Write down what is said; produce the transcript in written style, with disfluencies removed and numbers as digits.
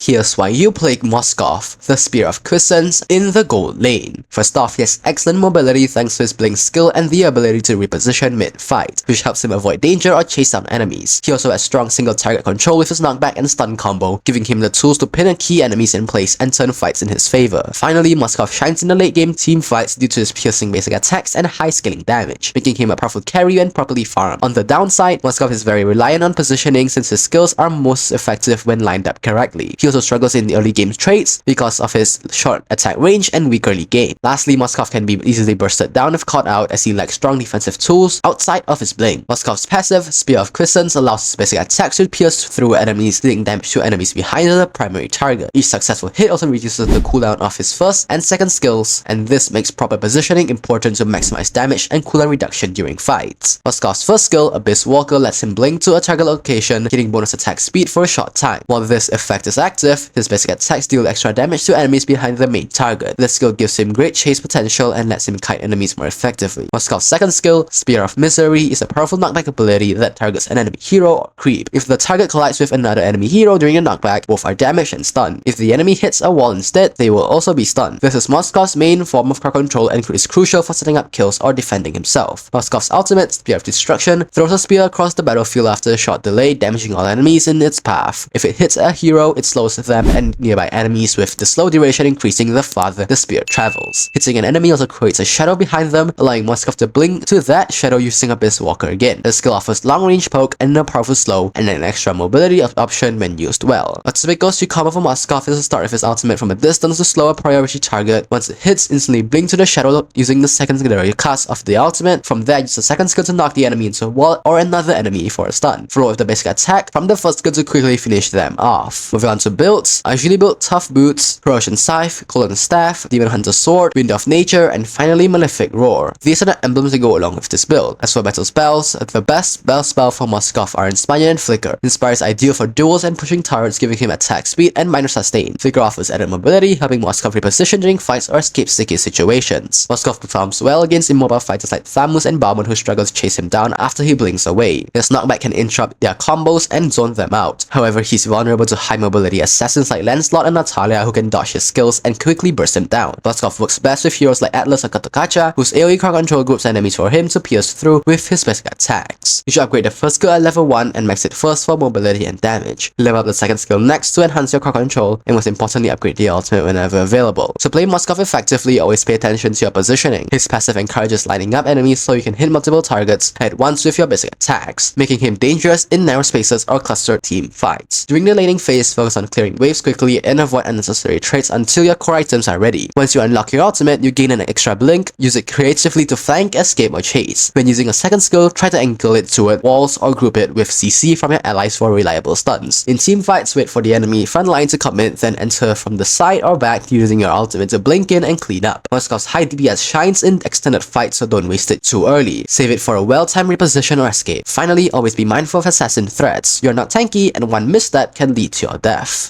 Here's why you play Moskov, the Spear of Crescents, in the Gold Lane. First off, he has excellent mobility thanks to his blink skill and the ability to reposition mid-fight, which helps him avoid danger or chase down enemies. He also has strong single target control with his knockback and stun combo, giving him the tools to pin and key enemies in place and turn fights in his favor. Finally, Moskov shines in the late game team fights due to his piercing basic attacks and high scaling damage, making him a powerful carry when properly farmed. On the downside, Moskov is very reliant on positioning since his skills are most effective when lined up correctly. He also struggles in the early game traits because of his short attack range and weak early game. Lastly, Moskov can be easily bursted down if caught out as he lacks strong defensive tools outside of his blink. Moskov's passive, Spear of Crescents, allows his basic attacks to pierce through enemies, dealing damage to enemies behind the primary target. Each successful hit also reduces the cooldown of his first and second skills, and this makes proper positioning important to maximize damage and cooldown reduction during fights. Moskov's first skill, Abyss Walker, lets him blink to a target location, hitting bonus attack speed for a short time. While this effect is active, his basic attacks deal extra damage to enemies behind the main target. This skill gives him great chase potential and lets him kite enemies more effectively. Moskov's second skill, Spear of Misery, is a powerful knockback ability that targets an enemy hero or creep. If the target collides with another enemy hero during a knockback, both are damaged and stunned. If the enemy hits a wall instead, they will also be stunned. This is Moskov's main form of crowd control and is crucial for setting up kills or defending himself. Moskov's ultimate, Spear of Destruction, throws a spear across the battlefield after a short delay, damaging all enemies in its path. If it hits a hero, it slows them and nearby enemies, with the slow duration increasing the farther the spear travels. Hitting an enemy also creates a shadow behind them, allowing Moskov to blink to that shadow using Abyss Walker again. The skill offers long-range poke and a powerful slow, and an extra mobility option when used well. A typical street combo for Moskov is to start with his ultimate from a distance to slow a priority target. Once it hits, instantly blink to the shadow using the secondary cast of the ultimate. From there, use the second skill to knock the enemy into a wall or another enemy for a stun. Follow with the basic attack from the first skill to quickly finish them off. Moving on to builds, I usually build Tough Boots, Corrosion Scythe, Golden Staff, Demon Hunter Sword, Wind of Nature, and finally Malefic Roar. These are the emblems that go along with this build. As for battle spells, the best battle spell for Moskov are Inspire and Flicker. Inspire is ideal for duels and pushing turrets, giving him attack speed and minor sustain. Flicker offers added mobility, helping Moskov reposition during fights or escape sticky situations. Moskov performs well against immobile fighters like Thamus and Bauman, who struggle to chase him down after he blinks away. His knockback can interrupt their combos and zone them out. However, he's vulnerable to high mobility assassins like Lancelot and Natalia, who can dodge his skills and quickly burst him down. Moskov works best with heroes like Atlas or Katokacha, whose AoE crowd control groups enemies for him to pierce through with his basic attacks. You should upgrade the first skill at level 1 and max it first for mobility and damage. Level up the second skill next to enhance your crowd control, and most importantly, upgrade the ultimate whenever available. To play Moskov effectively, always pay attention to your positioning. His passive encourages lining up enemies so you can hit multiple targets at once with your basic attacks, making him dangerous in narrow spaces or clustered team fights. During the laning phase, focus on clearing waves quickly and avoid unnecessary traits until your core items are ready. Once you unlock your ultimate, you gain an extra blink. Use it creatively to flank, escape, or chase. When using a second skill, try to angle it toward walls or group it with CC from your allies for reliable stuns. In team fights, wait for the enemy front line to commit, then enter from the side or back using your ultimate to blink in and clean up. Moskov's high DPS shines in extended fights, so don't waste it too early. Save it for a well-timed reposition or escape. Finally, always be mindful of assassin threats. You're not tanky, and one misstep can lead to your death.